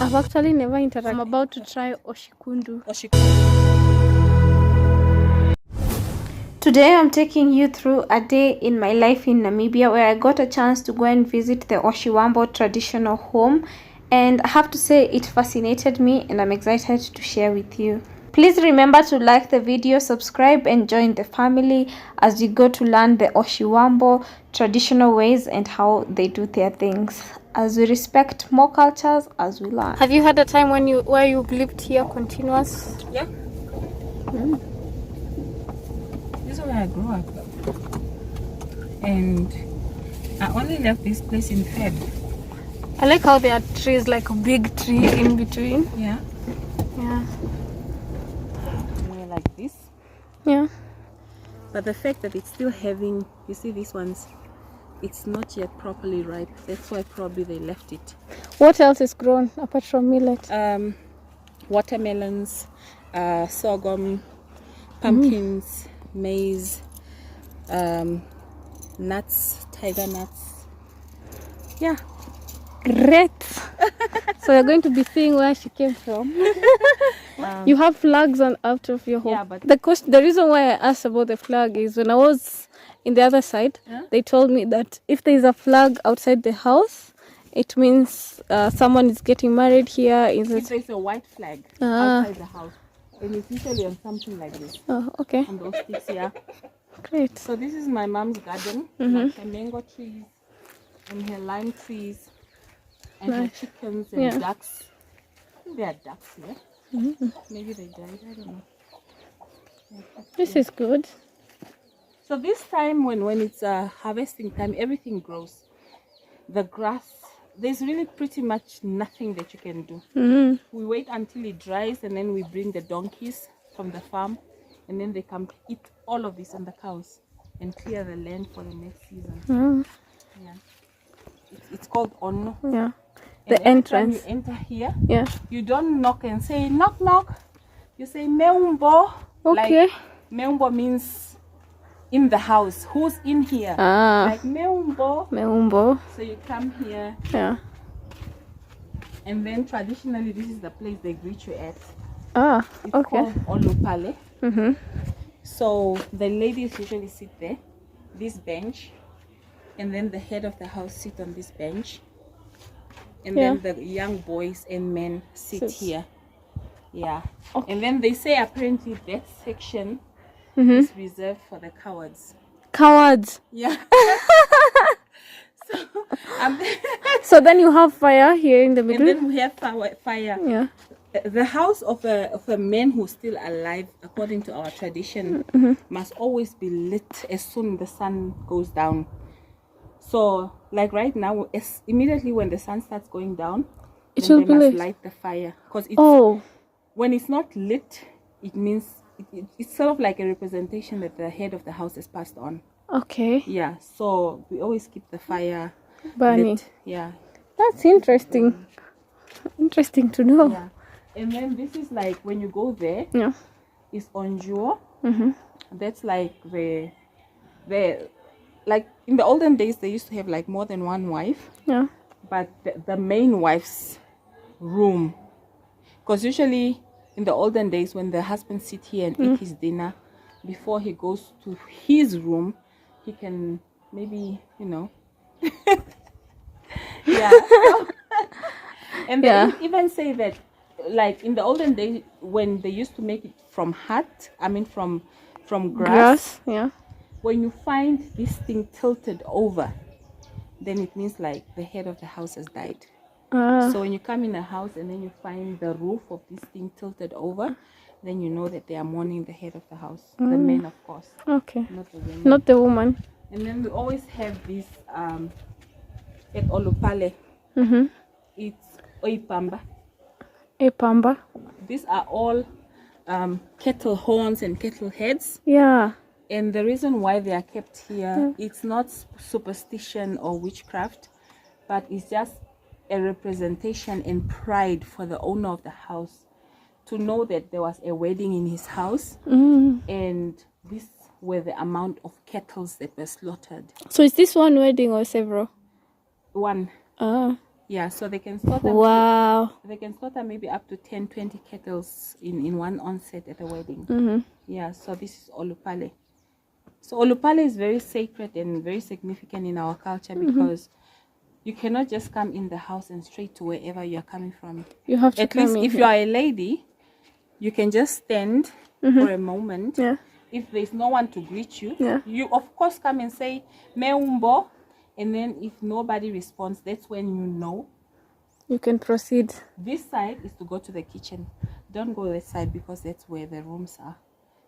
I've actually never interacted. I'm about to try oshikundu. Today I'm taking you through a day in my life in Namibia, where I got a chance to go and visit the Oshiwambo traditional home, and I have to say it fascinated me, and I'm excited to share with you. Please remember to like the video, subscribe, and join the family as you go to learn the Oshiwambo traditional ways and how they do their things, as we respect more cultures as we learn. Have you had a time where you lived here continuous? Yeah. This is where I grew up, and I only left this place in Feb. I like how there are trees, like a big tree in between. Yeah. Yeah. Like this. Yeah. But the fact that it's still having, you see these ones, it's not yet properly ripe. That's why probably they left it. What else is grown apart from millet? Watermelons, sorghum, pumpkins, maize, nuts, tiger nuts. Yeah. Great. So you're going to be seeing where she came from. You have flags on out of your home. Yeah, but the reason why I asked about the flag is when I was in the other side, they told me that if there is a flag outside the house, it means someone is getting married here. If there's a white flag outside the house, and it's usually on something like this. Oh, okay. On those sticks, yeah. Great. So this is my mom's garden, like her mango trees and her lime trees and her chickens and ducks. I think there are ducks here. Maybe they died, I don't know. This is good. So this time when it's harvesting time, everything grows. The grass, there's really pretty much nothing that you can do. We wait until it dries, and then we bring the donkeys from the farm, and then they come eat all of this, and the cows, and clear the land for the next season. Yeah. It's called Ono. Yeah. And the entrance. You enter here. Yeah. You don't knock and say knock knock. You say meumbo. Okay. Like, meumbo means in the house. Who's in here? Like meumbo. Meumbo. So you come here. Yeah. And then traditionally this is the place they greet you at. It's okay. called Olupale. So the ladies usually sit there, this bench, and then the head of the house sit on this bench, and then the young boys and men sit here. Yeah. Okay. And then they say apparently that section is reserved for the cowards. Cowards? Yeah. So then you have fire here in the middle? And then we have fire. Yeah. The house of a man who's still alive, according to our tradition, must always be lit as soon as the sun goes down. So, like right now, immediately when the sun starts going down, it will be lit. Light the fire. Because when it's not lit, it means it's sort of like a representation that the head of the house has passed on. Okay. Yeah. So we always keep the fire burning. lit. Yeah. That's interesting. Interesting to know. Yeah. And then this is like when you go there. Yeah. It's onjuo. That's like the like in the olden days they used to have like more than one wife. Yeah. But the main wife's room, because usually in the olden days when the husband sit here and eat his dinner before he goes to his room, he can maybe yeah. And they even say that like in the olden days when they used to make it from from grass, yeah, when you find this thing tilted over, then it means like the head of the house has died. So when you come in a house and then you find the roof of this thing tilted over, then you know that they are mourning the head of the house. The men, of course. Okay. Not the women. Not the woman. And then we always have this at Olupale. It's oipamba. Pamba. These are all kettle horns and kettle heads. Yeah. And the reason why they are kept here, it's not superstition or witchcraft, but it's just a representation and pride for the owner of the house to know that there was a wedding in his house, and this were the amount of kettles that were slaughtered. So is this one wedding or several? One. Yeah, so they can slaughter. Wow. They can slaughter maybe up to 10, 20 kettles in one onset at a wedding. Yeah, so this is Olupale. So Olupale is very sacred and very significant in our culture because you cannot just come in the house and straight to wherever you are coming from. You have to at least if you are a lady, you can just stand for a moment. Yeah. If there's no one to greet you, Yeah. you of course come and say Meumbo, and then if nobody responds, that's when you know You can proceed. this side is to go to the kitchen. Don't go this side because that's where the rooms are.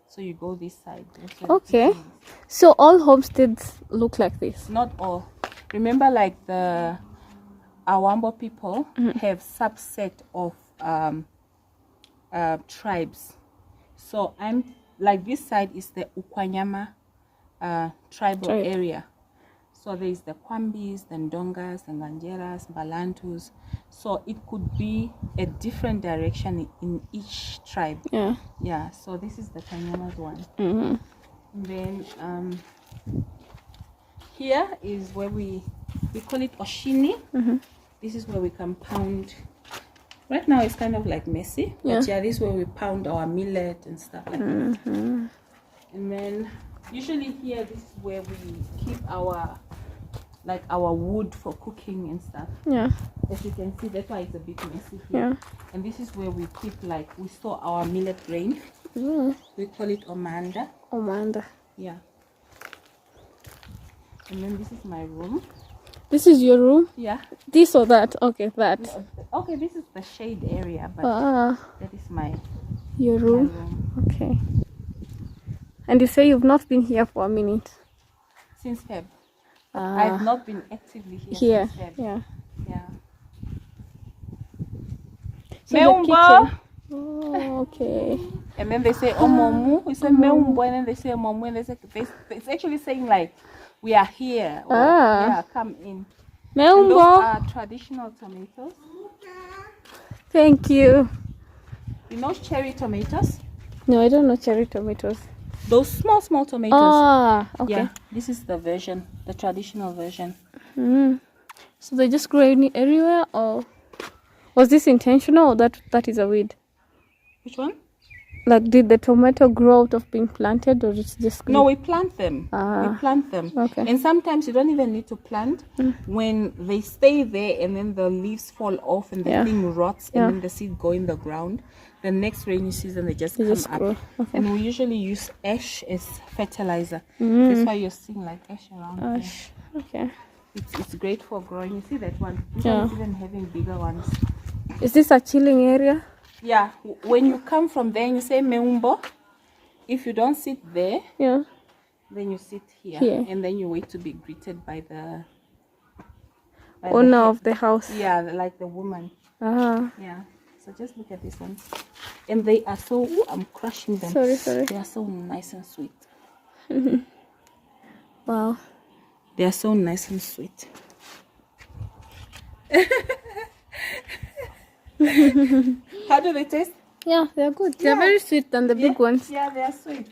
So you go this side. That's where the Okay. kitchen is. So all homesteads look like this. Not all. Remember, like the Awambo people have subset of tribes. So I'm like, this side is the Ukwanyama tribal area. So there is the Kwambis, the Ndongas, the Nganjeras, Balantus. So it could be a different direction in each tribe. Yeah. Yeah, so this is the Kanyamas one. Mm-hmm. And then here is where we call it Oshini. This is where we can pound. Right now it's kind of like messy. Yeah. But yeah, this is where we pound our millet and stuff like that. And then usually here, this is where we keep our wood for cooking and stuff. Yeah. As you can see, that's why it's a bit messy here. Yeah. And this is where we keep, like, we store our millet grain. We call it omanda. Omanda. Yeah. And then this is my room. This is your room? Yeah. This or that? Okay, that. Okay, this is the shade area, but that is your my room. room. Okay. And you say you've not been here for a minute? Since Feb. I've not been actively Here. since Feb. Yeah. Yeah. So the Meumbo. kitchen. Oh, okay. And then they say Omomu. We say Meumbo, and then they say Omomu, and they say it's actually saying like we are here. Or, yeah, come in. And those Meumbo. are traditional tomatoes. Thank you. You know cherry tomatoes? No, I don't know cherry tomatoes. Those small tomatoes. Okay. Yeah, this is the version, the traditional version. So they just grow everywhere, or was this intentional, or that is a weed? Which one? Like, did the tomato grow out of being planted, or it's just No, we plant them. Ah. We plant them. Okay. And sometimes you don't even need to plant. When they stay there and then the leaves fall off and the thing rots and then the seed go in the ground, the next rainy season they just come up. grow. Okay. And we usually use ash as fertilizer. That's why you're seeing like ash around here. Ash. Okay. It's great for growing. You see that one? This one is even having bigger ones. Is this a chilling area? Yeah. When you come from there and you say Meumbo, if you don't sit there, then you sit here. And then you wait to be greeted by the owner of the house. Yeah, like the woman. Ah. Yeah. So just look at this one. And they are so, I'm crushing them. Sorry. They are so nice and sweet. Wow. They are so nice and sweet. How do they taste? Yeah, they're good. They're very sweet than the big ones. Yeah, they are sweet.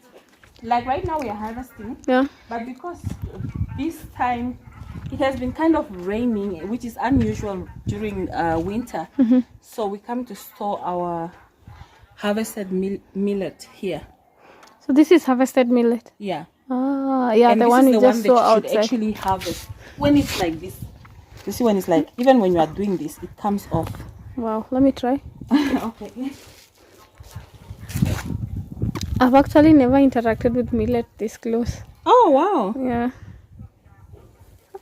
Like right now we are harvesting. Yeah. But because this time it has been kind of raining, which is unusual during winter. So we come to store our harvested millet here. So this is harvested millet. Yeah. Ah, yeah, And the this one is you the just one saw that you should outside. actually harvest when it's like this. You see, when it's like, even when you are doing this, it comes off. Wow, let me try. Okay. I've actually never interacted with millet this close. Oh wow. Yeah.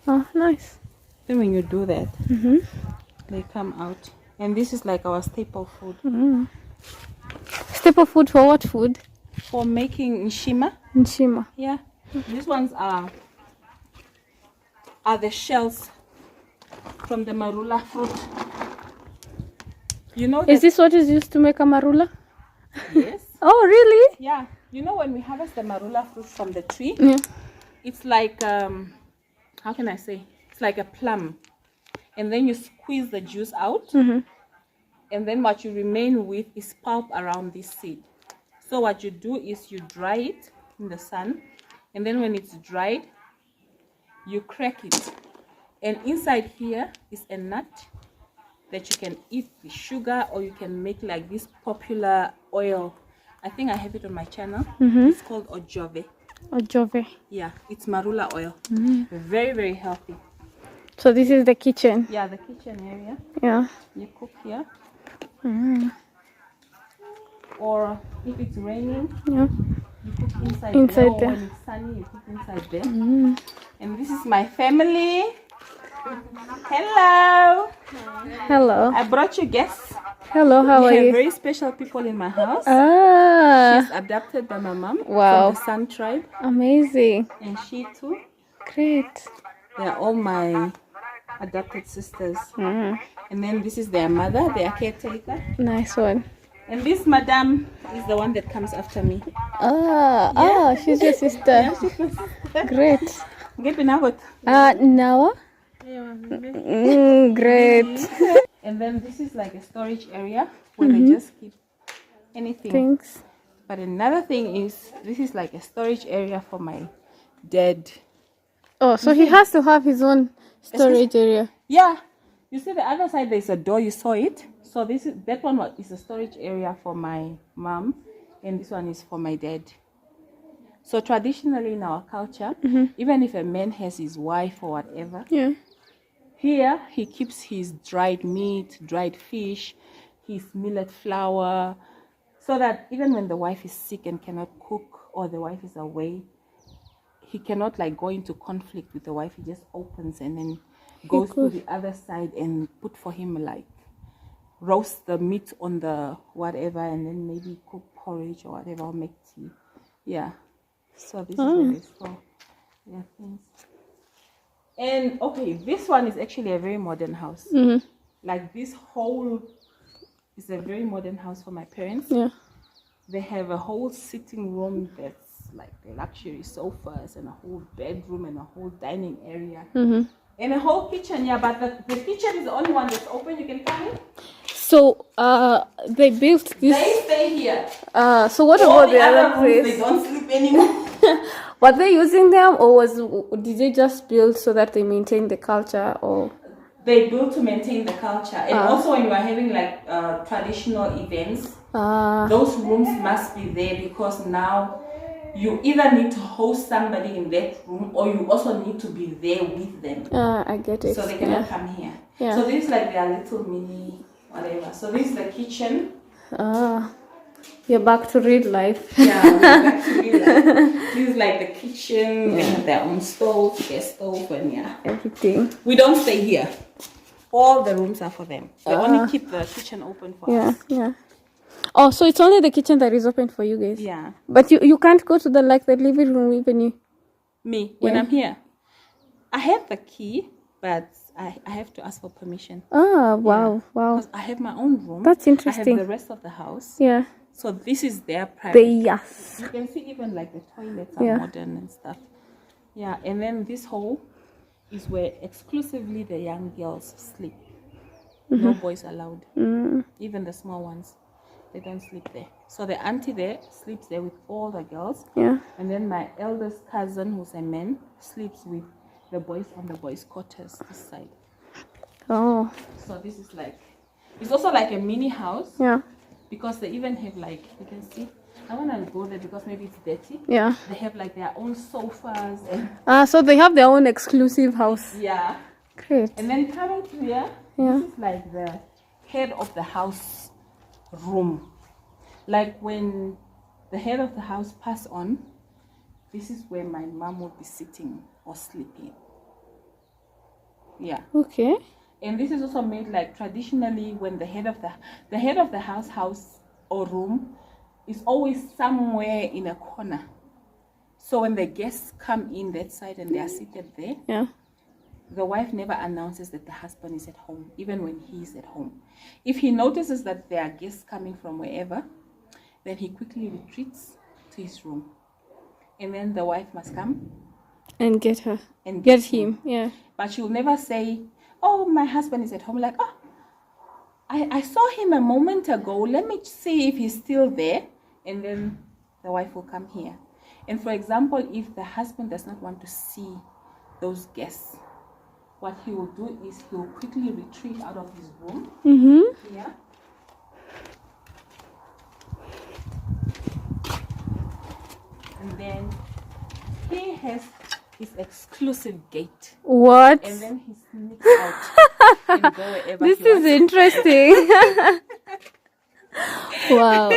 Oh, nice. Then when you do that, they come out. And this is like our staple food. Staple food for what food? For making nshima. Nshima. Yeah. These ones are the shells from the marula fruit. You know Is this what is used to make a marula? Yes. Oh, really? Yeah. You know when we harvest the marula fruit from the tree, Yeah. it's like how can I say? It's like a plum, and then you squeeze the juice out, and then what you remain with is pulp around this seed. So what you do is you dry it in the sun, and then when it's dried, you crack it, and inside here is a nut that you can eat with sugar, or you can make like this popular oil. I think I have it on my channel. It's called ojove. Ojove. Yeah, it's marula oil. Very, very healthy. So this is the kitchen. Yeah, the kitchen area. Yeah. You cook here. Or if it's raining, Yeah. you cook inside there. Inside Or there. when it's sunny, you cook inside there. And this is my family. Hello. Hello. I brought you guests. Hello, how We are have you? very special people in my house. Ah, She's adopted by my mom Wow. from the Sun tribe, amazing. and she too. Great. They are all my adopted sisters. And then this is their mother, their caretaker. Nice one. And this madam is the one that comes after me. She's your sister. Great. Get pinabot. Nawa? Great. And then this is like a storage area where they just keep anything. Thanks. But another thing is, this is like a storage area for my dad. Oh, so he has to have his own storage area. Yeah, you see the other side, there's a door, you saw it. So that one is a storage area for my mom, and this one is for my dad. So traditionally in our culture, even if a man has his wife or whatever, Yeah. here he keeps his dried meat, dried fish, his millet flour, so that even when the wife is sick and cannot cook, or the wife is away, he cannot like go into conflict with the wife. He just opens and then goes to the other side and put for him like roast the meat on the whatever, and then maybe cook porridge or whatever, or make tea. Yeah. So this is where they store their things. And okay, this one is actually a very modern house. Like this whole is a very modern house for my parents. Yeah. They have a whole sitting room that's like the luxury sofas, and a whole bedroom, and a whole dining area, and a whole kitchen. Yeah, but the kitchen is the only one that's open. You can come in. So, they built this. They stay here. So what All about the other rooms, they place? don't sleep anymore. Were they using them, or did they just build so that they maintain the culture, or? They build to maintain the culture, and also when you are having like traditional events, those rooms must be there, because now you either need to host somebody in that room, or you also need to be there with them. I get it. So they cannot come here. Yeah. So this is like their little mini whatever. So this is the kitchen. You're back to real life. Yeah, we're back to real life. This is like the kitchen. They have their own stove, their stove, and yeah, Everything. we don't stay here. All the rooms are for them. They only keep the kitchen open for us. Yeah. Oh, so it's only the kitchen that is open for you guys. Yeah. But you can't go to the living room even you. Me, when I'm here, I have the key, but I have to ask for permission. Wow. Because I have my own room. That's I interesting. have the rest of the house. Yeah. So this is their private. Yes. You can see even like the toilets are modern and stuff. Yeah, and then this hole is where exclusively the young girls sleep. No boys allowed. Even the small ones, they don't sleep there. So the auntie there sleeps there with all the girls. Yeah. And then my eldest cousin, who's a man, sleeps with the boys on the boys' quarters this side. Oh. So this is like, it's also like a mini house. Yeah. Because they even have like, you can see, I want to go there because maybe it's dirty. Yeah. They have like their own sofas and So they have their own exclusive house. yeah. Great. And then coming to here, this is like the head of the house room. Like when the head of the house pass on, this is where my mom would be sitting or sleeping. Yeah. Okay. And this is also made like traditionally when the head of the house or room is always somewhere in a corner. So when the guests come in that side and they are seated there, the wife never announces that the husband is at home, even when he is at home. If he notices that there are guests coming from wherever, then he quickly retreats to his room. And then the wife must come And get her. and Get him. Yeah. But she will never say, oh, my husband is at home. Like, oh, I saw him a moment ago. Let me see if he's still there. And then the wife will come here. And for example, if the husband does not want to see those guests, what he will do is he will quickly retreat out of his room. Mm-hmm. Here. And then he has his exclusive gate. What? And then he sneaks out and go wherever This he is wants. interesting. Wow.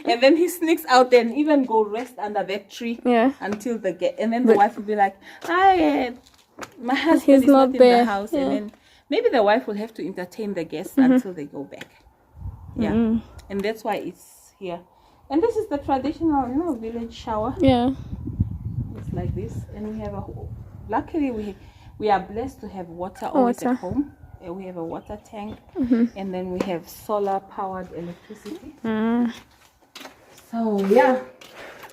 And then he sneaks out and even go rest under that tree. Yeah. Until the gate. And then the wife will be like, my husband He's is not not in there. the house. Yeah. And then maybe the wife will have to entertain the guests until they go back. Yeah. And that's why it's here. And this is the traditional, village shower. Yeah. It's like this. And we have luckily we are blessed to have water always at home. We have a water tank. And then we have solar powered electricity. So yeah.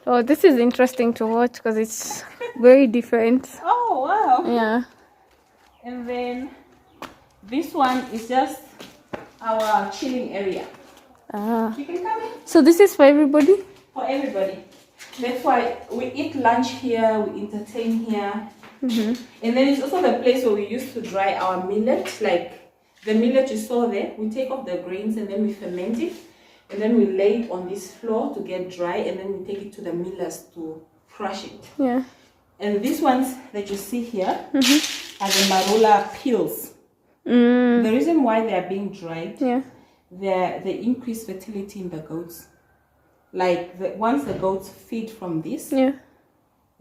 Oh, this is interesting to watch because it's very different. Oh wow. Yeah. And then this one is just our chilling area. You can come in. So this is for everybody? For everybody. That's why we eat lunch here, we entertain here. And then it's also the place where we used to dry our millet. Like the millet you saw there, we take off the grains and then we ferment it. And then we lay it on this floor to get dry. And then we take it to the millers to crush it. Yeah. And these ones that you see here are the marula peels. Mm. The reason why they are being dried, Yeah. they increase fertility in the goats. Like once the goats feed from this, Yeah.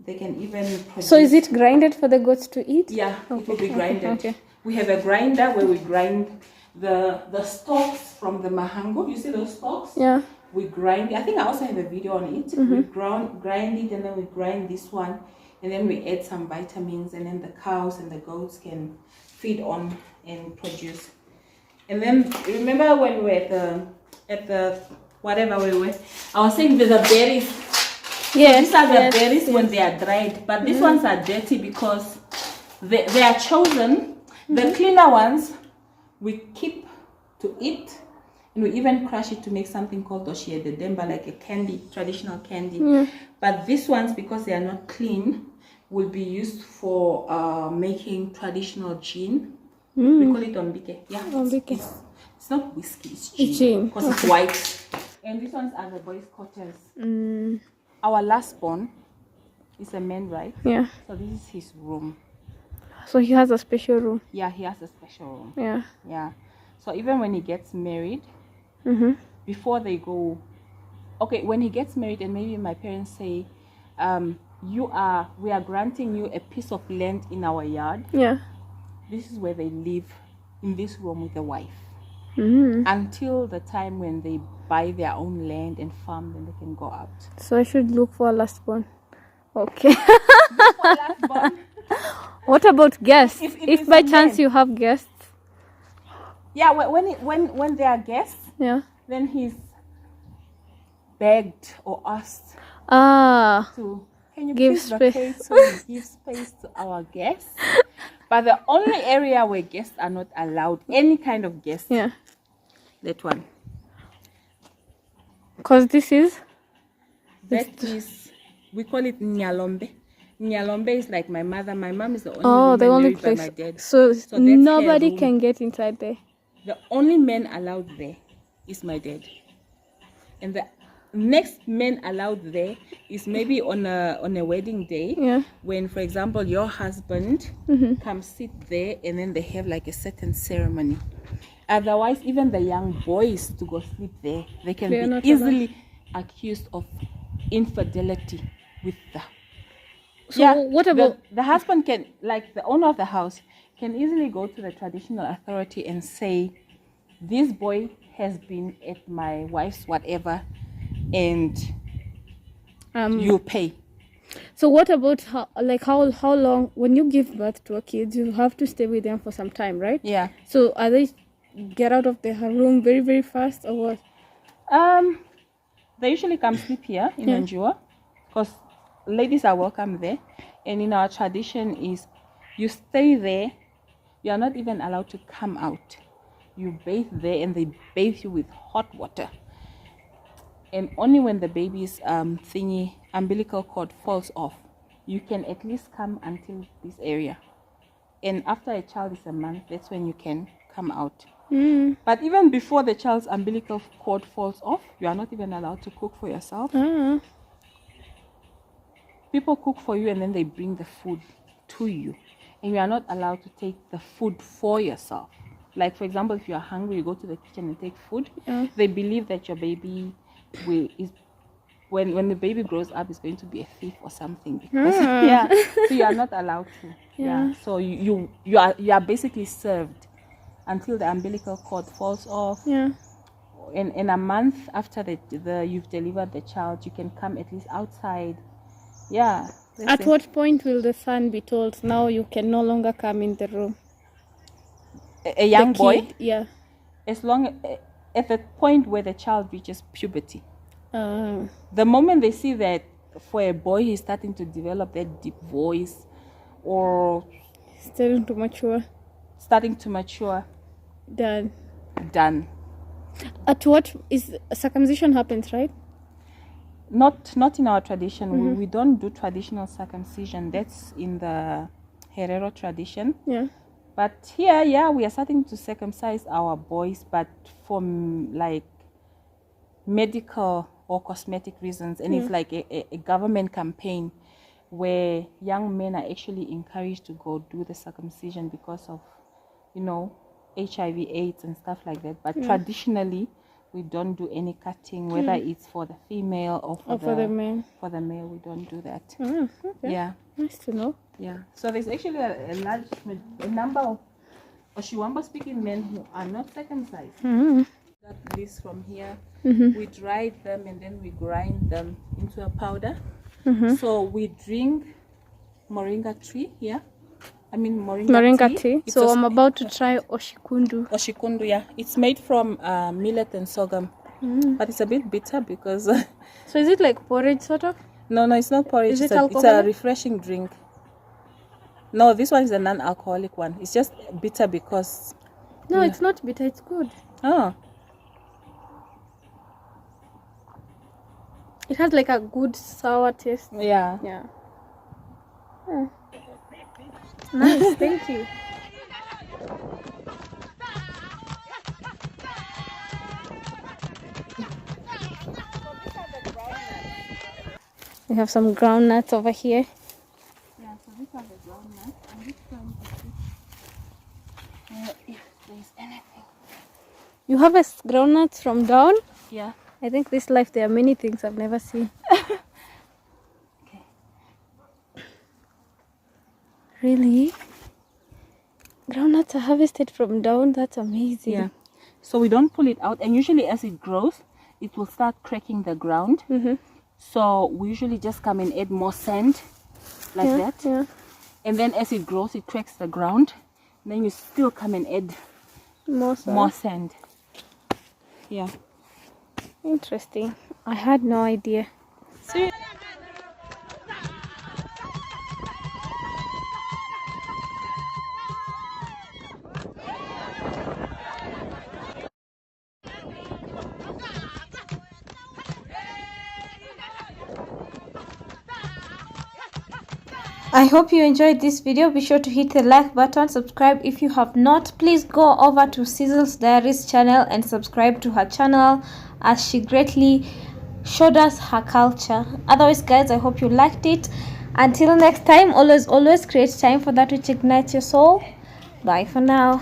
they can even produce. So is it grinded for the goats to eat? Yeah, it will be grinded. Okay. We have a grinder where we grind the stalks from the mahango. You see those stalks? Yeah. We grind. I think I also have a video on it. We grind it and then we grind this one. And then we add some vitamins and then the cows and the goats can feed on and produce. And then remember when we were at the whatever we were, I was saying there's a berries. Yes. These are the berries when they are dried, but these ones are dirty because they are chosen. The cleaner ones we keep to eat, and we even crush it to make something called doshie the demba, like a candy, traditional candy. But these ones, because they are not clean, will be used for making traditional gin. We call it ombike. Yeah, Ombike. it's not whiskey, it's It's gin gin. because it's white. And these ones are the boys' quarters. Our last born is a man, right? Yeah. So this is his room. So he has a special room. Yeah, he has a special room. Yeah. Yeah. So even when he gets married, before they go, okay, when he gets married and maybe my parents say, we are granting you a piece of land in our yard. Yeah. This is where they live, in this room with the wife. Until the time when they buy their own land and farm, then they can go out. So I should look for a last born. Okay. Last born. What about guests? If If it's by a chance man. you have guests. Yeah, when they are guests, Yeah. then he's begged or asked to, can you Give please space. vacate so we give space to our guests? But the only area where guests are not allowed, any kind of guest, Yeah. that one. Because this is. That is, we call it Nyalombe. Nyalombe is like my mother. My mom is the only Oh, woman the only married by my place. dad. So that's her nobody room. can get inside there. The only man allowed there is my dad. And the next man allowed there is maybe on a wedding day. Yeah. When, for example, your husband comes sit there and then they have like a certain ceremony. Otherwise, even the young boys to go sleep there, they can They are be not easily accused of infidelity with the. So what about the husband can, like the owner of the house, can easily go to the traditional authority and say, this boy has been at my wife's whatever, and you pay. So what about how long when you give birth to a kid, you have to stay with them for some time, right? Yeah. So are they get out of the room very, very fast or what? They usually come sleep here in Yeah. Anjua because ladies are welcome there. And in our tradition is you stay there, you are not even allowed to come out. You bathe there and they bathe you with hot water. And only when the baby's umbilical cord falls off, you can at least come until this area. And after a child is a month, that's when you can come out. But even before the child's umbilical cord falls off, you are not even allowed to cook for yourself. People cook for you and then they bring the food to you. And you are not allowed to take the food for yourself. Like, for example, if you are hungry, you go to the kitchen and take food. They believe that your baby when the baby grows up is going to be a thief or something. Because, so you are not allowed to. So you are basically served until the umbilical cord falls off. In a month after you've delivered the child, you can come at least outside. At what point will the son be told now you can no longer come in the room? A young boy? Yeah. As long at the point where the child reaches puberty. The moment they see that for a boy he's starting to develop that deep voice or starting to mature, done. At what is circumcision happens, right? Not in our tradition. We don't do traditional circumcision. That's in the Herero tradition. But here, we are starting to circumcise our boys, but for like medical or cosmetic reasons. And it's like a government campaign where young men are actually encouraged to go do the circumcision because of, HIV/AIDS and stuff like that. But traditionally, we don't do any cutting, whether it's for the female or for the male. For the male, we don't do that. Okay. Yeah. Nice to know. Yeah. So there's actually a large number of Oshiwambo speaking men who are not circumcised. Got this from here. We dried them and then we grind them into a powder. So we drink moringa tea. So I'm about to try oshikundu. Oshikundu, yeah. It's made from millet and sorghum. But it's a bit bitter because... So is it like porridge sort of? No, it's not porridge. Is it's a refreshing drink. No, this one is a non-alcoholic one. It's just bitter because... No, it's not bitter. It's good. Oh. It has like a good sour taste. Yeah. Nice, thank you. We have some groundnuts over here. Yeah, so these are the groundnuts. I'm just trying to see if there's anything. You harvest groundnuts from down? Yeah. I think this life there are many things I've never seen. Okay. Really? Groundnuts are harvested from down? That's amazing. Yeah. So we don't pull it out, and usually as it grows, it will start cracking the ground. So we usually just come and add more sand like that. Yeah. And then as it grows, it cracks the ground. And then you still come and add more sand. Yeah. Interesting. I had no idea. See? I hope you enjoyed this video. Be sure to hit the like button, subscribe if you have not. Please go over to Sizzle's Diaries channel and subscribe to her channel, as she greatly showed us her culture. Otherwise guys, I hope you liked it. Until next time, always create time for that which ignites your soul. Bye for now.